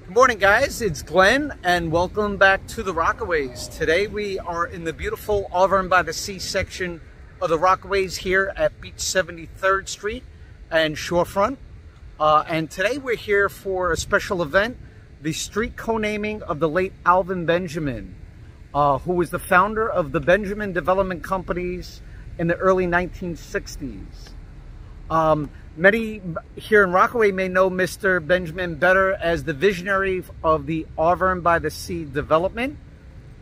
Good morning, guys. It's Glenn, and welcome back to the Rockaways. Today we are in the beautiful Arverne by the Sea section of the Rockaways here at Beach 73rd Street and Shorefront. And today we're here for a special event, the street co-naming of the late Alvin Benjamin, who was the founder of the Benjamin Development Companies in the early 1960s. Many here in Rockaway may know Mr. Benjamin better as the visionary of the Arverne by the Sea development,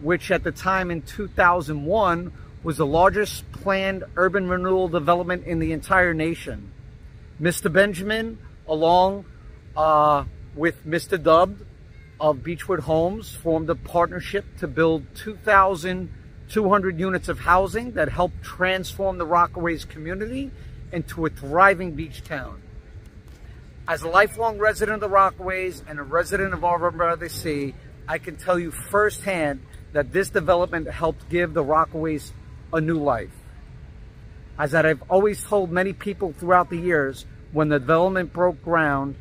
which at the time in 2001 was the largest planned urban renewal development in the entire nation. Mr. Benjamin, along with Mr. Dubb of Beechwood Homes, formed a partnership to build 2,200 units of housing that helped transform the Rockaways community into a thriving beach town. As a lifelong resident of the Rockaways and a resident of Arverne by the Sea, I can tell you firsthand that this development helped give the Rockaways a new life. As I've always told many people throughout the years, when the development broke ground,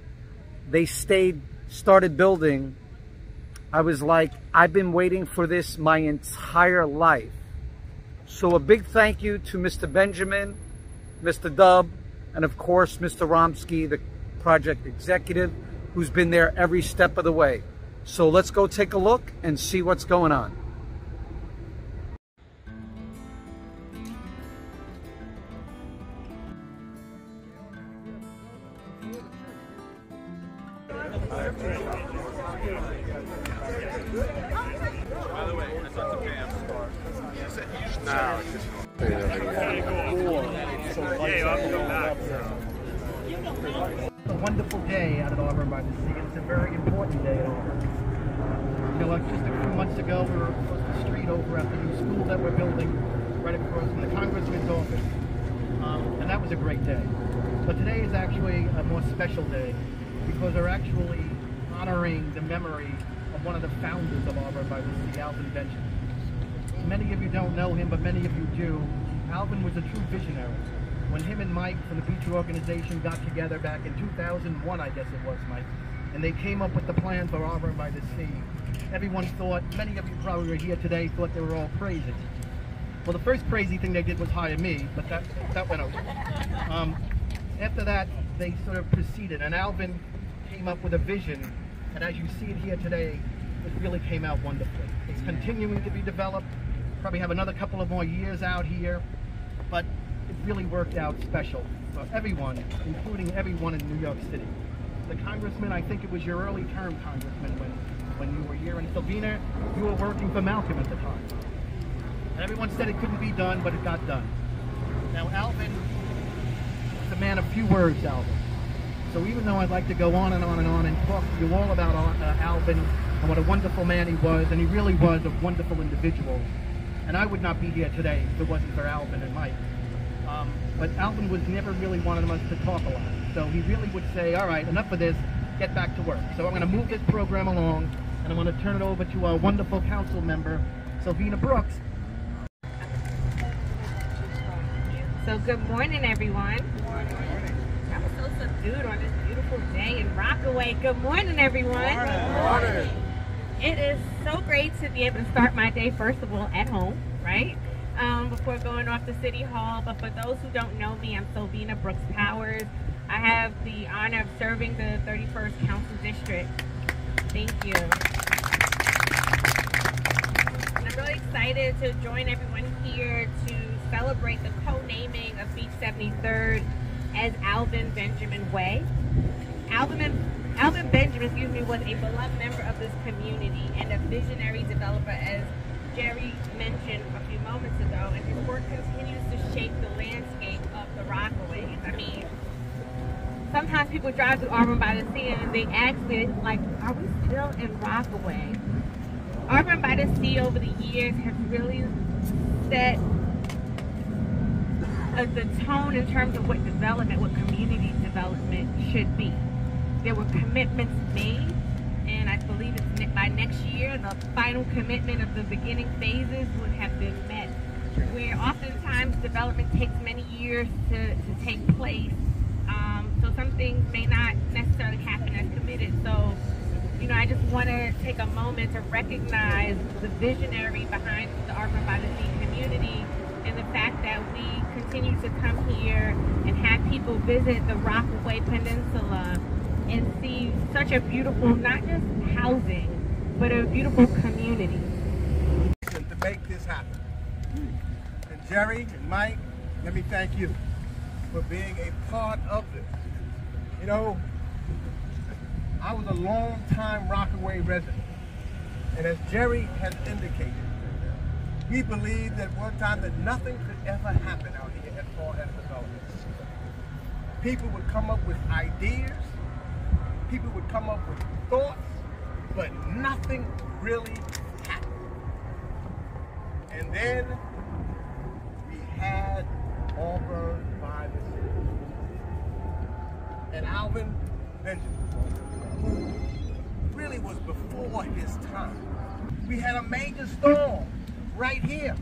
they started building. I was like, I've been waiting for this my entire life. So a big thank you to Mr. Benjamin, Mr. Dubb, and of course, Mr. Romsky, the project executive, who's been there every step of the way. So let's go take a look and see what's going on. By the way, I talked to Pam. She said you should It's a wonderful day out at Arverne by the Sea. It's a very important day at Arverne. You know, just a few months ago, we were across the street over at the new school that we're building, right across from the Congressman's office, and that was a great day. But today is actually a more special day because we're actually honoring the memory of one of the founders of Arverne by the Sea, Alvin Benjamin. Many of you don't know him, but many of you do. Alvin was a true visionary. When him and Mike from the Beach Organization got together back in 2001, I guess it was, Mike, and they came up with the plan for Arverne by the Sea, everyone thought, many of you probably were here today, thought they were all crazy. Well, the first crazy thing they did was hire me, but that went over. After that, they sort of proceeded, and Alvin came up with a vision, and as you see it here today, it really came out wonderfully. It's continuing to be developed, probably have another couple of more years out here, but it really worked out special for everyone, including everyone in New York City. The congressman, I think it was your early term congressman when you were here in Sylvina, you were working for Malcolm at the time. And everyone said it couldn't be done, but it got done. Now Alvin is a man of few words, Alvin. So even though I'd like to go on and on and on and talk to you all about Alvin and what a wonderful man he was, and he really was a wonderful individual, and I would not be here today if it wasn't for Alvin and Mike. But Alvin was never really one of us to talk a lot. So he really would say, all right, enough of this, get back to work. So I'm going to move this program along, and I'm going to turn it over to our wonderful council member, Sylvina Brooks. So good morning, everyone. Good morning. That was so subdued on this beautiful day in Rockaway. Good morning, everyone. Good morning. It is so great to be able to start my day, first of all, at home, right? Before going off to City Hall. But for those who don't know me, I'm Sylvina Brooks Powers. I have the honor of serving the 31st Council District. Thank you. And I'm really excited to join everyone here to celebrate the co-naming of Beach 73rd as Alvin Benjamin Way. Alvin Benjamin, was a beloved member of this community and a visionary developer, as Jerry mentioned a few moments ago, and his work continues to shape the landscape of the Rockaways. I mean, sometimes people drive through Arverne by the Sea and they ask me, like, are we still in Rockaway? Arverne by the Sea over the years has really set the tone in terms of what development, what community development should be. There were commitments made, and I believe it's by next year, the final commitment of the beginning phases would have been met. Where oftentimes development takes many years to take place, so some things may not necessarily happen as committed. So, you know, I just want to take a moment to recognize the visionary behind the Arverne by the Sea community and the fact that we continue to come here and have people visit the Rockaway Peninsula and see such a beautiful, not just housing, but a beautiful community. To make this happen. And Jerry and Mike, let me thank you for being a part of this. You know, I was a long-time Rockaway resident, and as Jerry has indicated, we believed at one time that nothing could ever happen out here as far as development. People would come up with ideas, people would come up with thoughts, but nothing really happened. And then we had Arverne by the Sea. And Alvin Benjamin, who really was before his time. We had a major storm right here,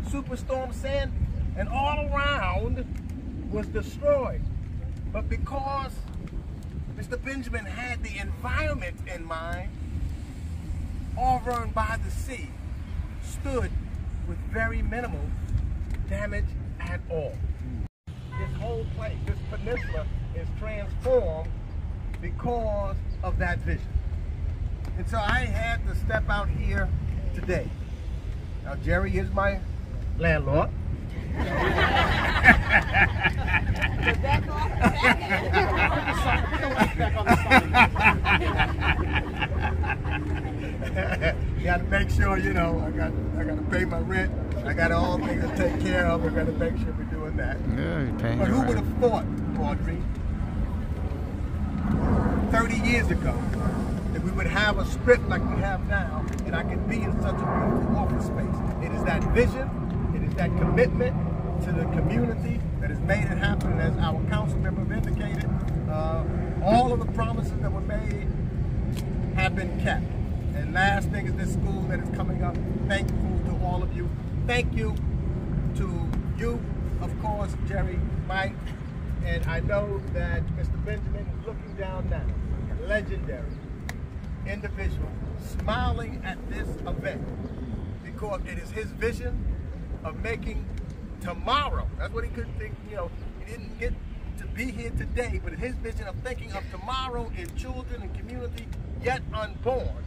Superstorm Sandy, and all around was destroyed. But because Mr. Benjamin had the environment in mind, Arverne by the Sea stood with very minimal damage at all. This whole place, this peninsula, is transformed because of that vision. And so I had to step out here today. Now Jerry is my landlord. You got to make sure, you know, I got to pay my rent. I got all things to take care of. I got to make sure we're doing that. Yeah, you're paying but your who rent. would have thought, Audrey, 30 years ago, that we would have a strip like we have now, and I could be in such a beautiful office space. It is that vision, it is that commitment to the community that has made it happen. And as our council member indicated, all of the promises that were made have been kept. And last thing is this school that is coming up. Thankful to all of you. Thank you to you, of course, Jerry, Mike, and I know that Mr. Benjamin is looking down now, a legendary individual, smiling at this event because it is his vision of making tomorrow. That's what he couldn't think, you know, he didn't get to be here today, but his vision of thinking of tomorrow in children and community yet unborn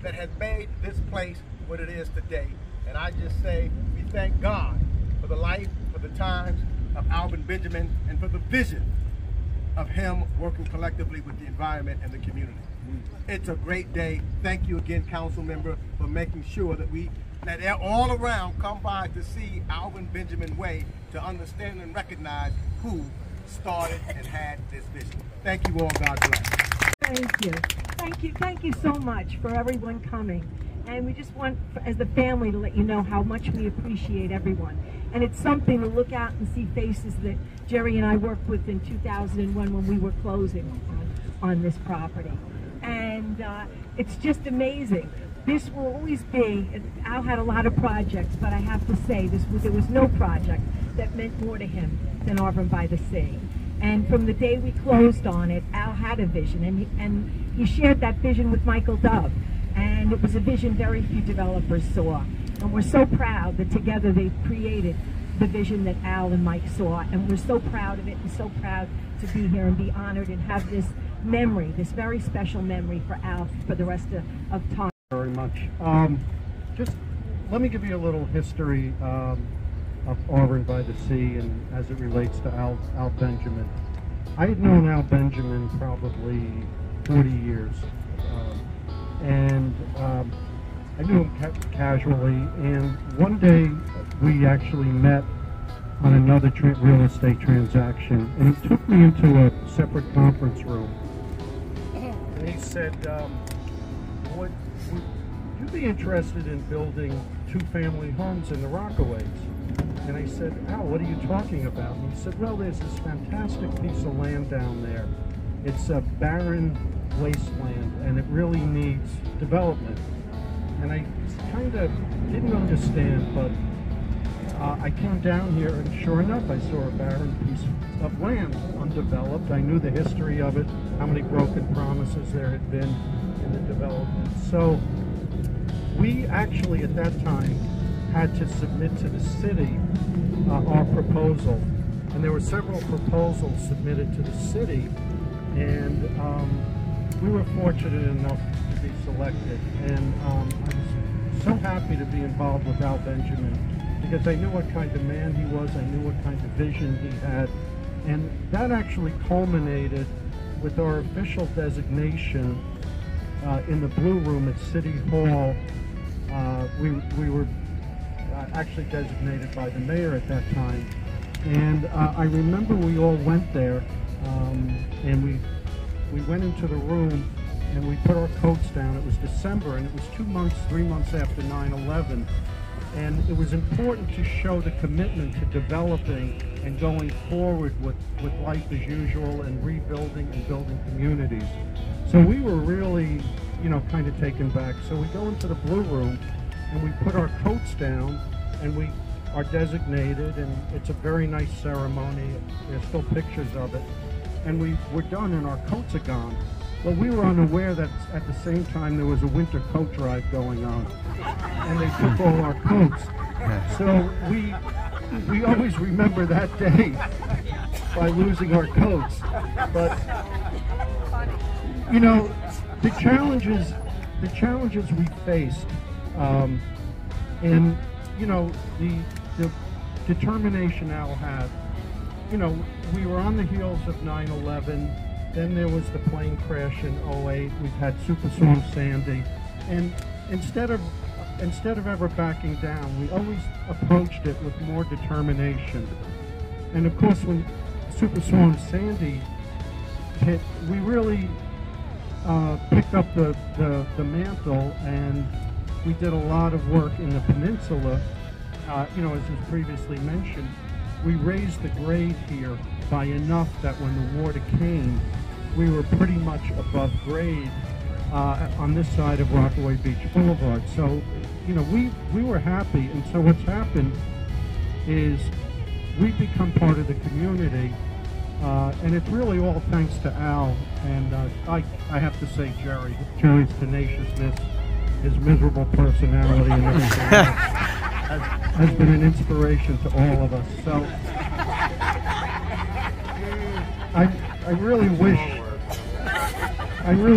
that has made this place what it is today. And I just say we thank God for the life, for the times of Alvin Benjamin, and for the vision of him working collectively with the environment and the community. It's a great day. Thank you again, council member, for making sure that that all around come by to see Alvin Benjamin Way, to understand and recognize who started and had this vision. Thank you all. God bless. Thank you. Thank you so much for everyone coming. And we just want, as the family, to let you know how much we appreciate everyone. And it's something to look out and see faces that Jerry and I worked with in 2001 when we were closing on this property. And it's just amazing. This will always be, Al had a lot of projects, but I have to say, there was no project that meant more to him than Arverne by the Sea. And from the day we closed on it, Al had a vision, and he shared that vision with Michael Dove. And it was a vision very few developers saw. And we're so proud that together they've created the vision that Al and Mike saw. And we're so proud of it, and so proud to be here and be honored and have this memory, this very special memory for Al for the rest of time. Very much. Just let me give you a little history of Arverne by the Sea and as it relates to Al Benjamin. I had known Al Benjamin probably 40 years. I knew him casually, and one day we actually met on another real estate transaction, and he took me into a separate conference room, and he said, would you be interested in building 2-family homes in the Rockaways? And I said, Al, what are you talking about? And he said, well, there's this fantastic piece of land down there. It's a barren wasteland, and it really needs development. And I kind of didn't understand, but I came down here, and sure enough, I saw a barren piece of land, undeveloped. I knew the history of it, how many broken promises there had been in the development. So we actually at that time had to submit to the city our proposal. And there were several proposals submitted to the city, and we were fortunate enough to be selected. And I was so happy to be involved with Al Benjamin, because I knew what kind of man he was, I knew what kind of vision he had, and that actually culminated with our official designation in the Blue Room at City Hall. We were actually designated by the mayor at that time, and I remember we all went there, and we went into the room and we put our coats down. It was December, and it was 3 months after 9/11. And it was important to show the commitment to developing and going forward with life as usual and rebuilding and building communities. So we were really, kind of taken back. So we go into the Blue Room and we put our coats down, and we are designated, and it's a very nice ceremony. There's still pictures of it. And we're done, and our coats are gone. Well, we were unaware that at the same time there was a winter coat drive going on, and they took all our coats. So we always remember that day by losing our coats. But the challenges we faced, and the determination Al had. We were on the heels of 9/11. Then there was the plane crash in 2008. We've had Superstorm Sandy, and instead of ever backing down, we always approached it with more determination. And of course, when Superstorm Sandy hit, we really picked up the mantle, and we did a lot of work in the peninsula. As was previously mentioned, we raised the grade here by enough that when the water came, we were pretty much above grade on this side of Rockaway Beach Boulevard. So, we were happy. And so what's happened is we've become part of the community, and it's really all thanks to Al. And I have to say Jerry's tenaciousness, his miserable personality, and everything has been an inspiration to all of us. So I really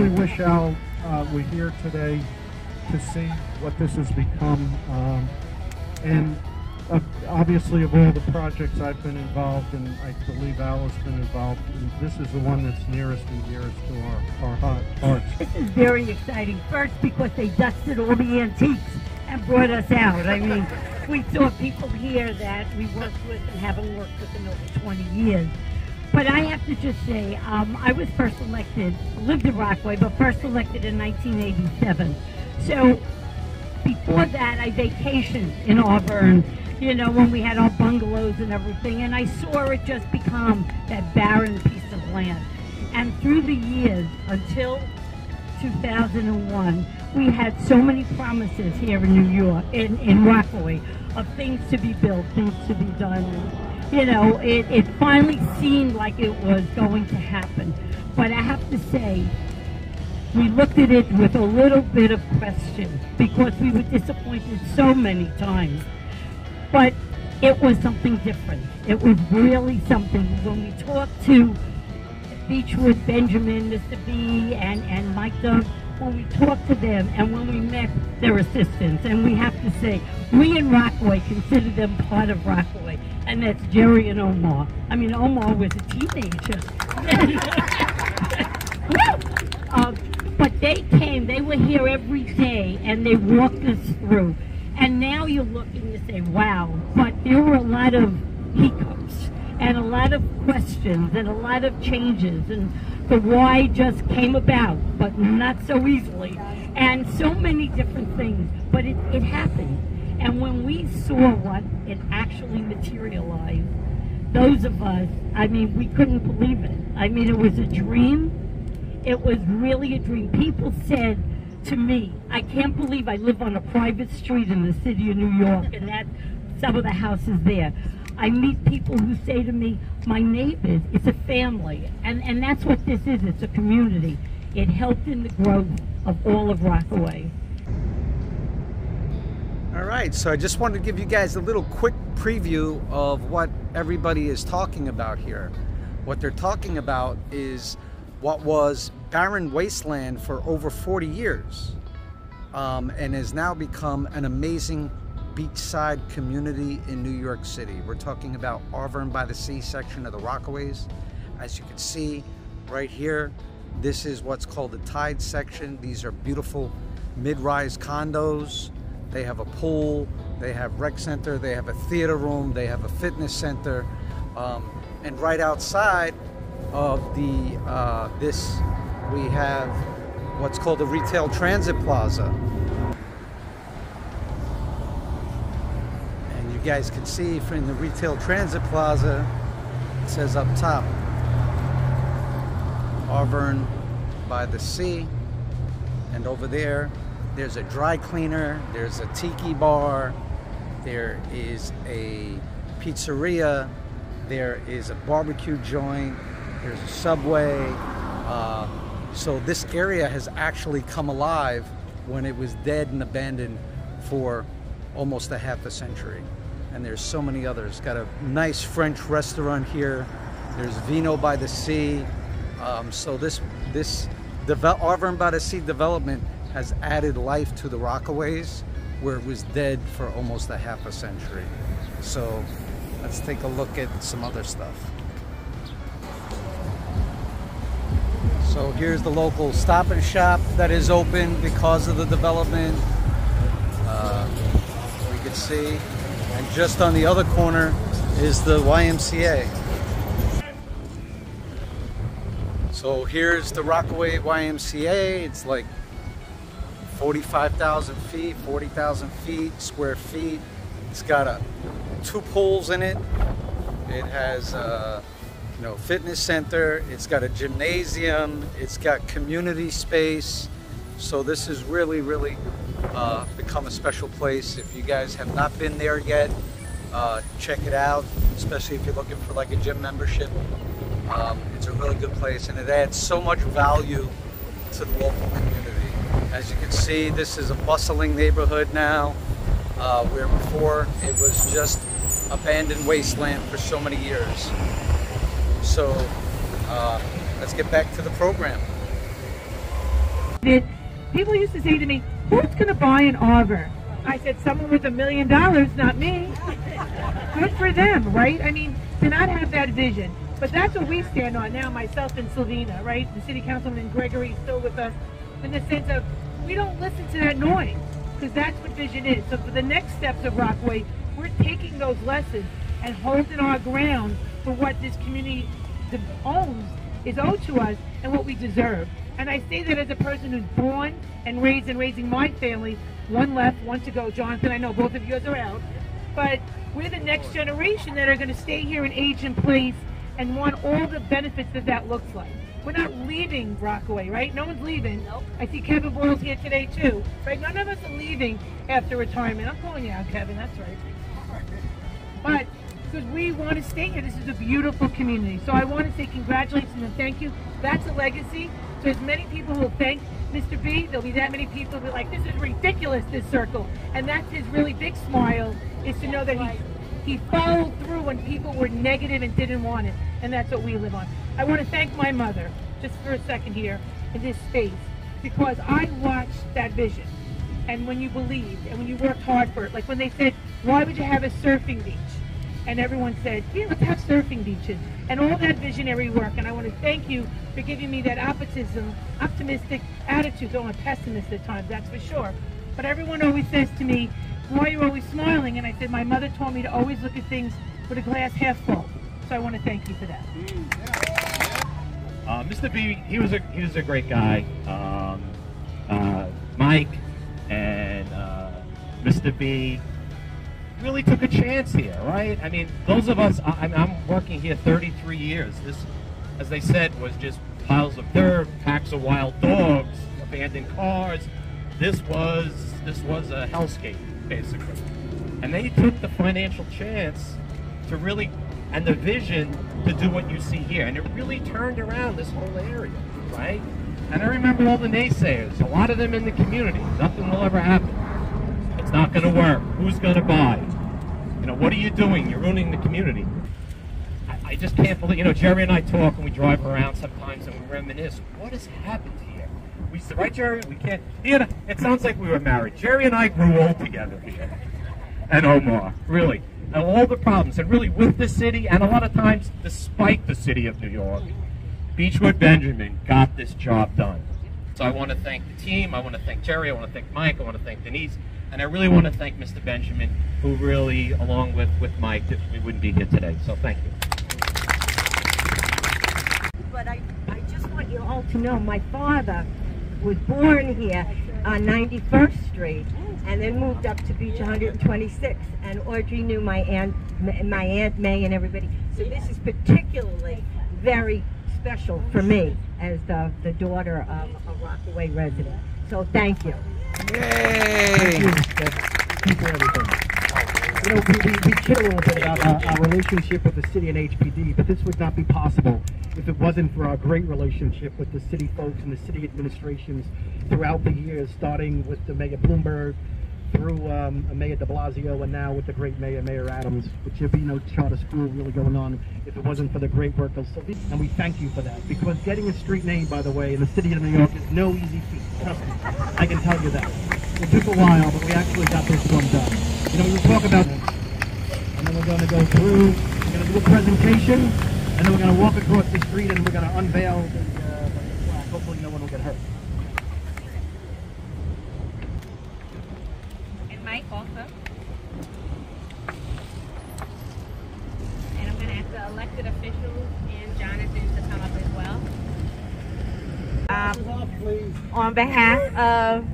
wish Al were here today to see what this has become. And obviously, of all the projects I've been involved in, I believe Al has been involved, and this is the one that's nearest and dearest to our hearts. This is very exciting. First, because they dusted all the antiques and brought us out. I mean, we saw people here that we worked with and haven't worked with in over 20 years. But I have to just say, I was first elected, lived in Rockaway, but first elected in 1987. So before that, I vacationed in Arverne, when we had our bungalows and everything, and I saw it just become that barren piece of land. And through the years, until 2001, we had so many promises here in New York, in Rockaway, of things to be built, things to be done. It finally seemed like it was going to happen. But I have to say, we looked at it with a little bit of question, because we were disappointed so many times. But it was something different. It was really something. When we talked to Beechwood, Benjamin, Mr. B, and Mike Doug, when we talked to them and when we met their assistants, and we have to say, we in Rockaway consider them part of Rockaway, and that's Jerry and Omar. I mean, Omar was a teenager. But they came, they were here every day, and they walked us through. And now you're looking to say, wow, but there were a lot of hiccups, and a lot of questions, and a lot of changes, and the why just came about, but not so easily, and so many different things, but it happened. And when we saw what it actually materialized, those of us, I mean, we couldn't believe it. I mean, it was a dream. It was really a dream. People said to me, I can't believe I live on a private street in the city of New York, and that's some of the houses there. I meet people who say to me, my neighbors, it's a family. And that's what this is, it's a community. It helped in the growth of all of Rockaway. All right, so I just wanted to give you guys a little quick preview of what everybody is talking about here. What they're talking about is what was barren wasteland for over 40 years and has now become an amazing beachside community in New York City. We're talking about Arverne by the Sea section of the Rockaways. As you can see right here, this is what's called the Tide section. These are beautiful mid-rise condos. They have a pool, they have rec center, they have a theater room, they have a fitness center, and right outside of the this we have what's called the Retail Transit Plaza. And you guys can see from the Retail Transit Plaza, it says up top, Arverne by the Sea, and over there there's a dry cleaner, there's a tiki bar, there is a pizzeria, there is a barbecue joint, there's a Subway. So this area has actually come alive when it was dead and abandoned for almost a half a century. And there's so many others. Got a nice French restaurant here. There's Vino by the Sea. So this Arverne by the Sea development has added life to the Rockaways, where it was dead for almost a half a century. So let's take a look at some other stuff. So here's the local Stop and Shop that is open because of the development. We can see, and just on the other corner is the YMCA. So here's the Rockaway YMCA. It's like 45,000 feet, 40,000 feet, square feet. It's got 2 pools in it. It has fitness center. It's got a gymnasium. It's got community space. So this has really, really become a special place. If you guys have not been there yet, check it out, especially if you're looking for like a gym membership. It's a really good place, and it adds so much value to the local community. As you can see, this is a bustling neighborhood now, where before it was just abandoned wasteland for so many years. So let's get back to the program. People used to say to me, who's going to buy an Arverne? I said, someone with $1 million, not me. Good for them, right? I mean, to not have that vision. But that's what we stand on now, myself and Sylvina, right? The city councilman Gregory is still with us, in the sense of we don't listen to that noise, because that's what vision is. So for the next steps of Rockaway, we're taking those lessons and holding our ground for what this community owns, is owed to us, and what we deserve. And I say that as a person who's born and raising my family. One left, one to go. Jonathan, I know both of yours are out. But we're the next generation that are going to stay here and age in place and want all the benefits that looks like. We're not leaving Rockaway, right? No one's leaving. Nope. I see Kevin Boyle's here today too, right? None of us are leaving after retirement. I'm calling you out, Kevin, that's right. But because we want to stay here, this is a beautiful community. So I want to say congratulations and thank you. That's a legacy. So as many people who will thank Mr. B, there'll be that many people who are like, this is ridiculous, this circle. And that's his really big smile, is to know that he followed through when people were negative and didn't want it. And that's what we live on. I want to thank my mother, just for a second here, in this space, because I watched that vision. And when you believed, and when you worked hard for it, like when they said, why would you have a surfing beach? And everyone said, yeah, let's have surfing beaches. And all that visionary work. And I want to thank you for giving me that optimistic attitude. I'm a pessimist at times, that's for sure. But everyone always says to me, why are you always smiling? And I said, my mother taught me to always look at things with a glass half full. So I want to thank you for that. Mr. B, he was a great guy. Mike and Mr. B really took a chance here, right? I mean, those of us, I'm working here 33 years. This, as they said, was just piles of dirt, packs of wild dogs, abandoned cars. This was a hellscape, basically. And they took the financial chance to really, and the vision to do what you see here. And it really turned around this whole area, right? And I remember all the naysayers, a lot of them in the community. Nothing will ever happen. It's not going to work. Who's going to buy? You know, what are you doing? You're ruining the community. I just can't believe, you know, Jerry and I talk and we drive around sometimes and we reminisce. What has happened here? We said, right, Jerry? We can't, you know, it sounds like we were married. Jerry and I grew old together here. And Omar, really. And all the problems, and really with the city, and a lot of times despite the city of New York, Beechwood Benjamin got this job done. So I want to thank the team, I want to thank Jerry, I want to thank Mike, I want to thank Denise, and I really want to thank Mr. Benjamin, who really, along with Mike, we wouldn't be here today. So thank you. But I just want you all to know my father was born here on 91st Street and then moved up to Beach 126. And Audrey knew my Aunt May and everybody. So this is particularly very special for me as the daughter of a Rockaway resident. So thank you. Yay! Thank you for everything. You know, we kid a little bit about our relationship with the city and HPD, but this would not be possible if it wasn't for our great relationship with the city folks and the city administrations throughout the years, starting with the Mayor Bloomberg, through Mayor de Blasio, and now with the great Mayor Adams, which there'd be no charter school really going on if it wasn't for the great work of Sylvia. And we thank you for that, because getting a street name, by the way, in the city of New York is no easy feat. Trust me, I can tell you that. It took a while, but we actually got this one done. You know, we talk about it, and then we're going to go through, we're going to do a presentation, and then we're going to walk across the street and we're going to unveil the flag. Hopefully no one will get hurt. And Mike also. And I'm going to ask the elected officials and Jonathan to come up as well. On behalf of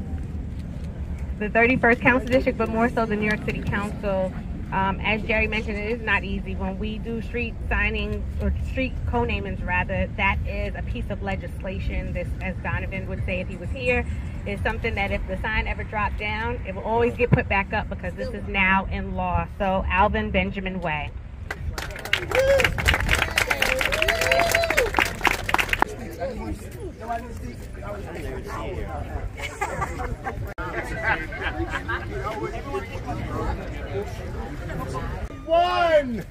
the 31st Council District, but more so the New York City Council, as Jerry mentioned, it is not easy. When we do street signings, or street co-namings rather, that is a piece of legislation. This, as Donovan would say if he was here, is something that if the sign ever dropped down, it will always get put back up because this is now in law. So, Alvin Benjamin Way. One!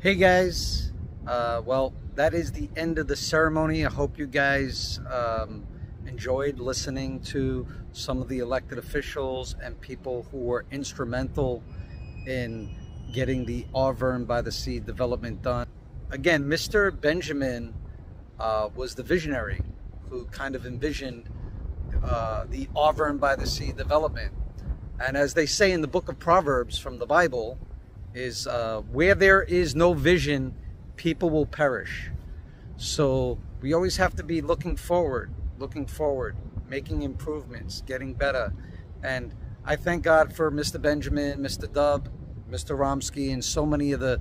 Hey guys, well, that is the end of the ceremony. I hope you guys enjoyed listening to some of the elected officials and people who were instrumental in getting the Arverne by the Sea development done. Again, Mr. Benjamin was the visionary who kind of envisioned the Arverne by the Sea development. And as they say in the book of Proverbs from the Bible, is where there is no vision, people will perish. So we always have to be looking forward, making improvements, getting better. And I thank God for Mr. Benjamin, Mr. Dub, Mr. Romsky, and so many of the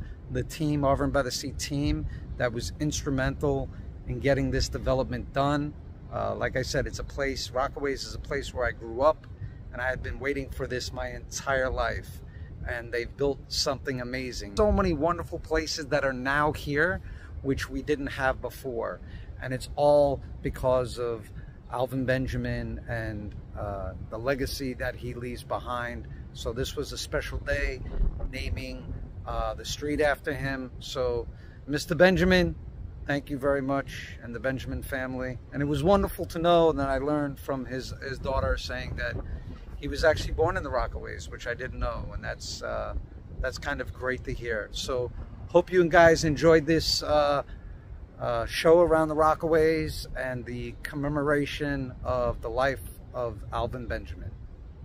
team, Arverne by the Sea team, that was instrumental in getting this development done. Like I said, it's a place, Rockaways is a place where I grew up, and I had been waiting for this my entire life. And they've built something amazing. So many wonderful places that are now here, which we didn't have before. And it's all because of Alvin Benjamin and the legacy that he leaves behind. So this was a special day, naming the street after him. So Mr. Benjamin, thank you very much, and the Benjamin family. And it was wonderful to know that I learned from his daughter saying that he was actually born in the Rockaways, which I didn't know, and that's kind of great to hear. So hope you guys enjoyed this show around the Rockaways and the commemoration of the life of Alvin Benjamin.